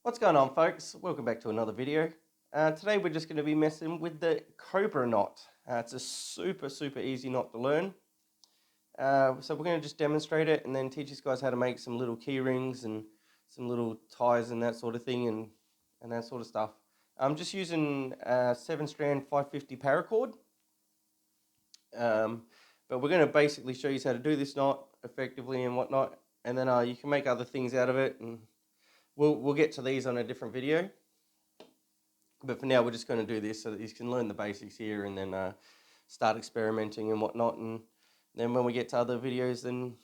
What's going on, folks? Welcome back to another video. Today we're just going to be messing with the Cobra knot. It's a super easy knot to learn. So we're going to just demonstrate it and then teach you guys how to make some little key rings and some little ties and that sort of thing and that sort of stuff. I'm just using 7-strand 550 paracord. But we're going to basically show you how to do this knot effectively and whatnot. And then you can make other things out of it, and we'll get to these on a different video. But for now, we're just going to do this so that you can learn the basics here and then start experimenting and whatnot. And then when we get to other videos, then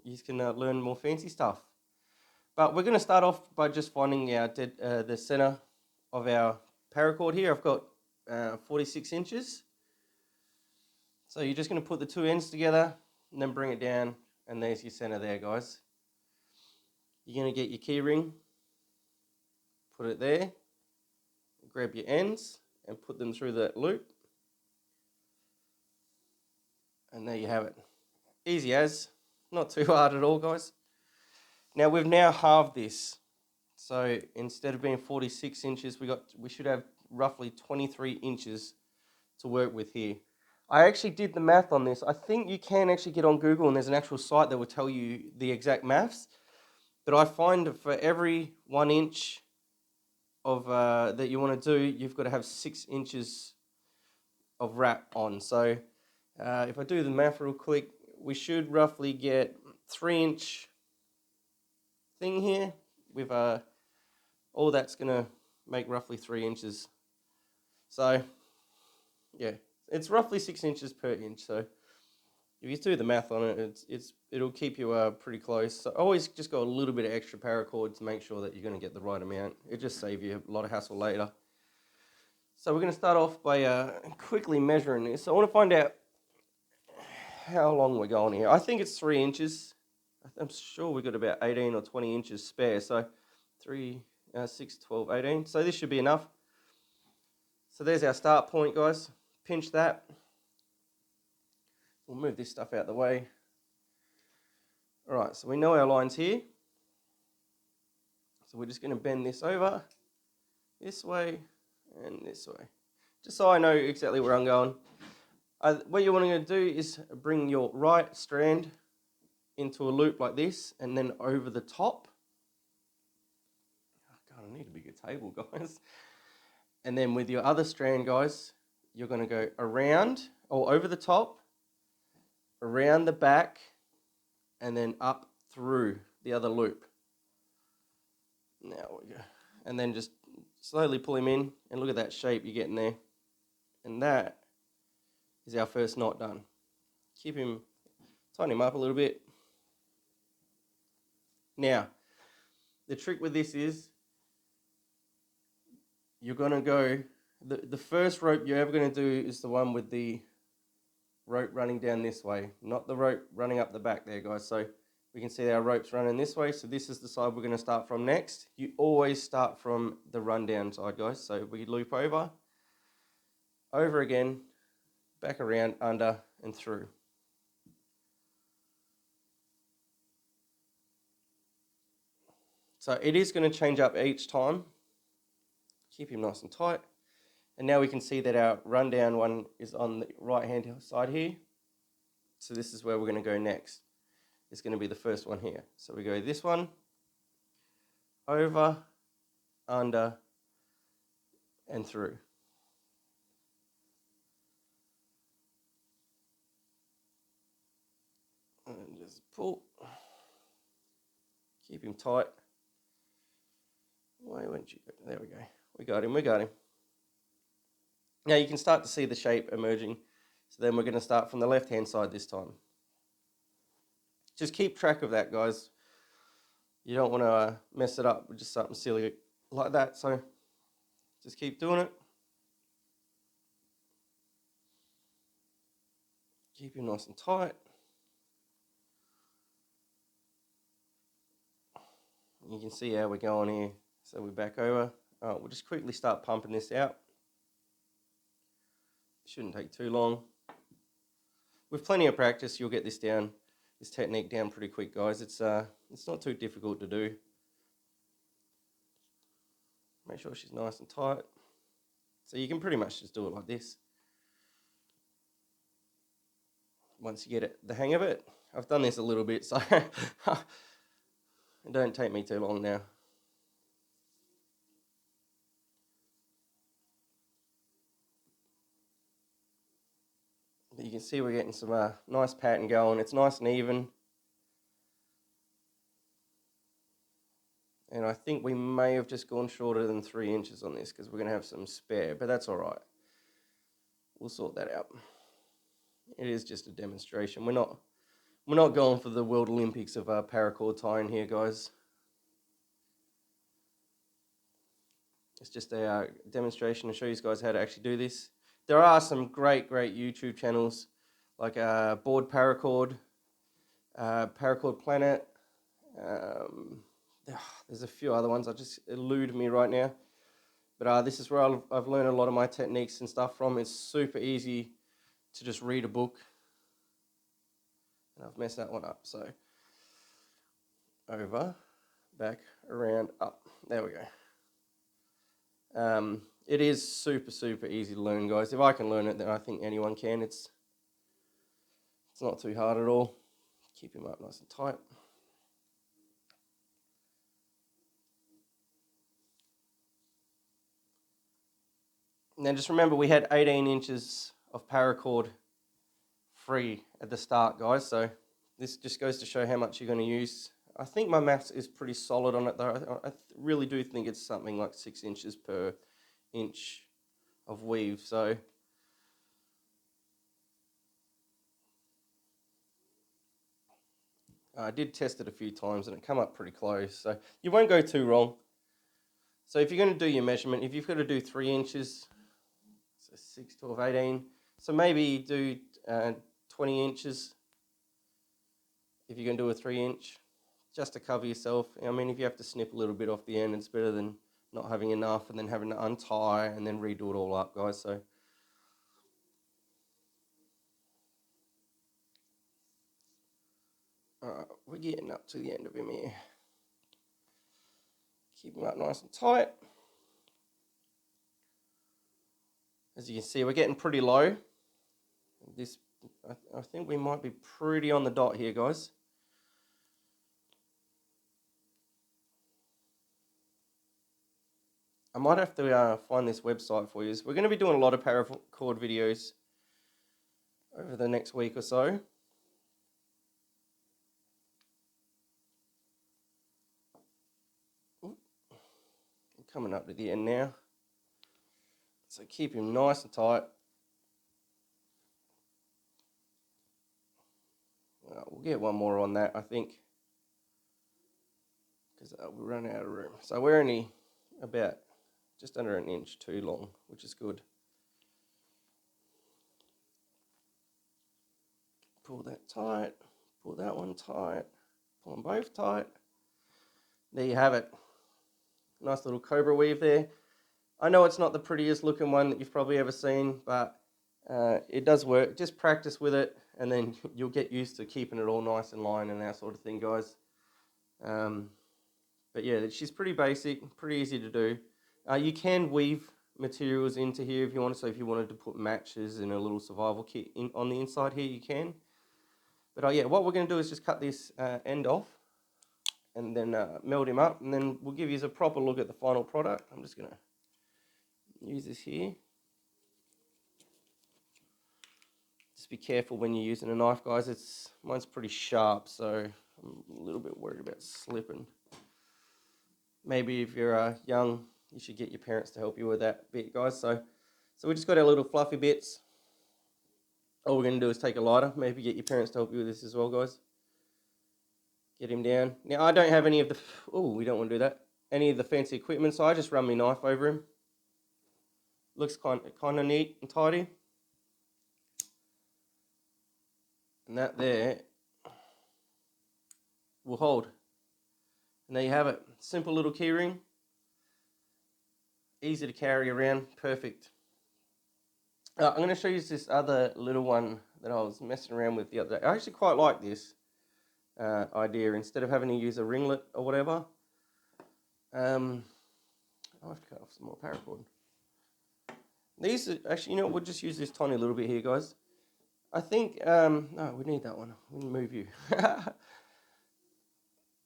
you can learn more fancy stuff. But we're going to start off by just finding our the center of our paracord here. I've got 46 inches. So you're just going to put the two ends together and then bring it down. And there's your center there, guys. You're going to get your key ring, put it there, grab your ends and put them through that loop. And there you have it. Easy as, not too hard at all, guys. Now we've now halved this. So instead of being 46 inches, we should have roughly 23 inches to work with here. I actually did the math on this. I think you can actually get on Google and there's an actual site that will tell you the exact maths. But I find that for every 1 inch of that you want to do, you've got to have 6 inches of wrap on. So if I do the math real quick, we should roughly get 3-inch thing here with all that's going to make roughly 3 inches. So yeah, it's roughly 6 inches per inch. So if you do the math on it, it'll keep you pretty close. So always just go a little bit of extra paracord to make sure that you're going to get the right amount. It just saves you a lot of hassle later. So we're going to start off by quickly measuring this. So I want to find out how long we're going here. I think it's 3 inches. I'm sure we've got about 18 or 20 inches spare. So 3, 6, 12, 18. So this should be enough. So there's our start point, guys. Pinch that. We'll move this stuff out of the way. All right, so we know our lines here. So we're just going to bend this over this way and this way, just so I know exactly where I'm going. What you want to do is bring your right strand into a loop like this and then over the top. Oh God, I need a bigger table, guys. And then with your other strand, guys, you're going to go around or over the top, around the back, and then up through the other loop. Now we go. And then just slowly pull him in, and look at that shape you're getting there. And that is our first knot done. Tighten him up a little bit. Now, the trick with this is you're going to go, the first rope you're ever going to do is the one with the rope running down this way, not the rope running up the back there, guys. So we can see our ropes running this way. So this is the side we're going to start from next. You always start from the rundown side, guys. So we loop over again, back around, under, and through. So it is going to change up each time. Keep him nice and tight. And now we can see that our rundown one is on the right-hand side here. So this is where we're going to go next. It's going to be the first one here. So we go this one, over, under, and through. And just pull. Keep him tight. Why won't you go? There we go. We got him. Now you can start to see the shape emerging. So then we're going to start from the left-hand side this time. Just keep track of that, guys. You don't want to mess it up with just something silly like that. So just keep doing it. Keep him nice and tight. You can see how we're going here. So we're back over. We'll just quickly start pumping this out. Shouldn't take too long. With plenty of practice, you'll get this technique down pretty quick, guys. It's not too difficult to do. Make sure she's nice and tight. So you can pretty much just do it like this. Once you get the hang of it. I've done this a little bit, so it don't take me too long now. But you can see we're getting some nice pattern going. It's nice and even. And I think we may have just gone shorter than 3 inches on this because we're going to have some spare, but that's all right. We'll sort that out. It is just a demonstration. We're not going for the World Olympics of paracord tying here, guys. It's just a demonstration to show you guys how to actually do this. There are some great YouTube channels like Board Paracord, Paracord Planet. There's a few other ones that just elude me right now. But this is where I've learned a lot of my techniques and stuff from. It's super easy to just read a book. And I've messed that one up. So over, back, around, up. There we go. It is super easy to learn, guys. If I can learn it, then I think anyone can. It's not too hard at all. Keep him up nice and tight. Now just remember we had 18 inches of paracord free at the start, guys. So this just goes to show how much you're going to use. I think my maths is pretty solid on it though. I really do think it's something like 6 inches per inch of weave. So I did test it a few times and it come up pretty close. So you won't go too wrong. So if you're going to do your measurement, if you've got to do 3 inches, so 6, 12, 18. So maybe do 20 inches if you're going to do a 3 inch, just to cover yourself. I mean, if you have to snip a little bit off the end, it's better than not having enough and then having to untie and then redo it all up, guys. So we're getting up to the end of him here. Keep him up nice and tight. As you can see, we're getting pretty low. This, I think we might be pretty on the dot here, guys. I might have to find this website for you. We're going to be doing a lot of paracord videos over the next week or so. I'm coming up to the end now. So keep him nice and tight. We'll get one more on that, I think, because we're running out of room. So we're only about just under an inch too long, which is good. Pull that tight, pull that one tight, pull them both tight. There you have it. Nice little cobra weave there. I know it's not the prettiest looking one that you've probably ever seen, but it does work. Just practice with it and then you'll get used to keeping it all nice in line and that sort of thing, guys. But yeah, she's pretty basic, pretty easy to do. You can weave materials into here if you want to. So if you wanted to put matches in a little survival kit on the inside here, you can. But yeah, what we're going to do is just cut this end off and then meld him up, and then we'll give you a proper look at the final product. I'm just going to use this here. Just be careful when you're using a knife, guys. Mine's pretty sharp, so I'm a little bit worried about slipping. Maybe if you're young, you should get your parents to help you with that bit, guys. So we just got our little fluffy bits. All we're going to do is take a lighter. Maybe get your parents to help you with this as well, guys. Get him down. Now, I don't have any of the... Oh, we don't want to do that. Any of the fancy equipment, so I just run my knife over him. Looks kind of neat and tidy. And that there will hold. And there you have it. Simple little keyring. Easy to carry around. Perfect. I'm going to show you this other little one that I was messing around with the other day. I actually quite like this idea. Instead of having to use a ringlet or whatever, I have to cut off some more paracord. These are, actually, you know what, we'll just use this tiny little bit here, guys. I think, no, we need that one. We'll move you.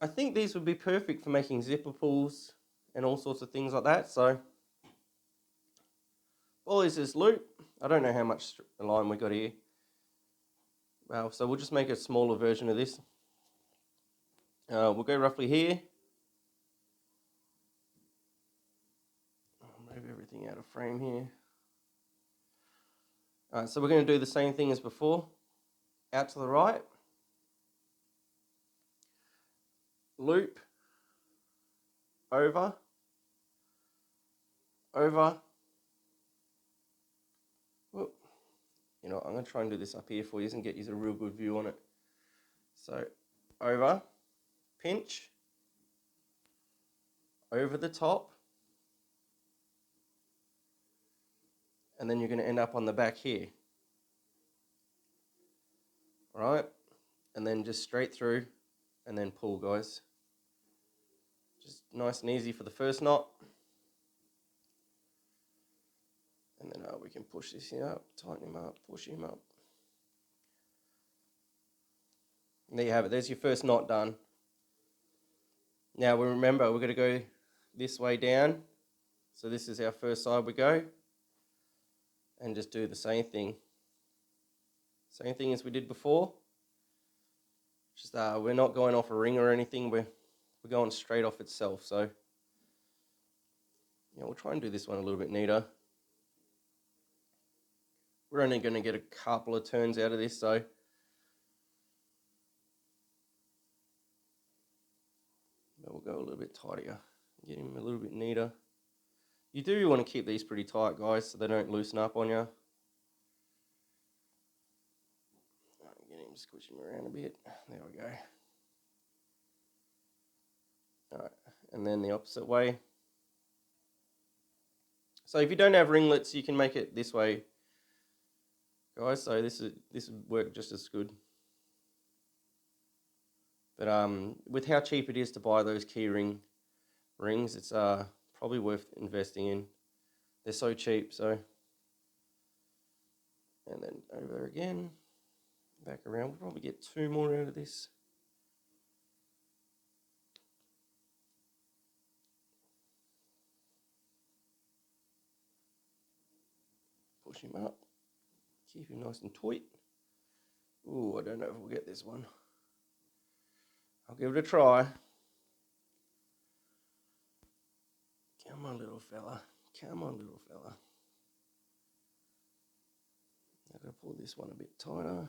I think these would be perfect for making zipper pulls and all sorts of things like that. So all is this loop. I don't know how much line we got here. Well, so we'll just make a smaller version of this. We'll go roughly here. I'll move everything out of frame here. Alright, so we're going to do the same thing as before. Out to the right. Loop. Over. Over. Whoop. You know, I'm going to try and do this up here for you and get you a real good view on it. So, over. Pinch. Over the top. And then you're going to end up on the back here. All right, and then just straight through and then pull, guys. Just nice and easy for the first knot. And then we can push this here up, tighten him up, push him up. And there you have it. There's your first knot done. Now we remember we're going to go this way down. So this is our first side we go. And just do the same thing. Same thing as we did before. Just we're not going off a ring or anything. We're going straight off itself. So yeah, we'll try and do this one a little bit neater. We're only going to get a couple of turns out of this, so we'll go a little bit tighter. Get him a little bit neater. You do want to keep these pretty tight, guys, so they don't loosen up on you. Get him, squish him around a bit. There we go. Alright, and then the opposite way. So if you don't have ringlets, you can make it this way, guys. So this would work just as good. But with how cheap it is to buy those key rings, it's probably worth investing in. They're so cheap, so. And then over again, back around. We'll probably get 2 more out of this. Push him up. Keep him nice and tight. Ooh, I don't know if we'll get this one. I'll give it a try. Come on, little fella. Come on, little fella. I'm going to pull this one a bit tighter.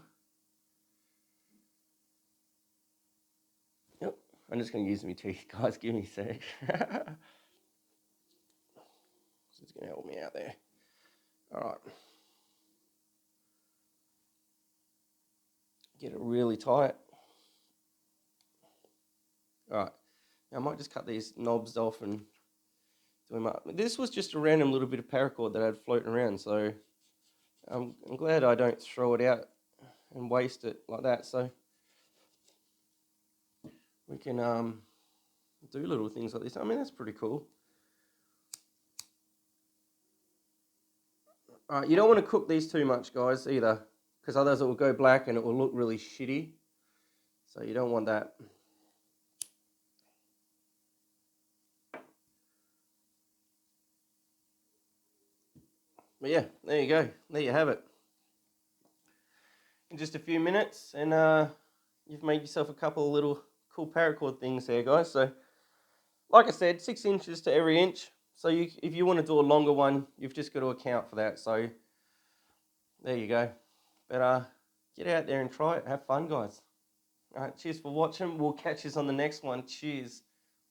Yep, I'm just going to use my teeth, guys. Give me a sec. It's going to help me out there. All right. Get it really tight. All right. Now I might just cut these knobs off and do them up. This was just a random little bit of paracord that I had floating around, so I'm glad I don't throw it out and waste it like that. So we can do little things like this. I mean, that's pretty cool. All right, you don't want to cook these too much, guys, either, because otherwise it will go black and it will look really shitty. So you don't want that. But yeah, there you go. There you have it. In just a few minutes, and you've made yourself a couple of little cool paracord things there, guys. So, like I said, 6 inches to every inch. So if you want to do a longer one, you've just got to account for that. So there you go. But get out there and try it. Have fun, guys. All right, cheers for watching. We'll catch you on the next one. Cheers.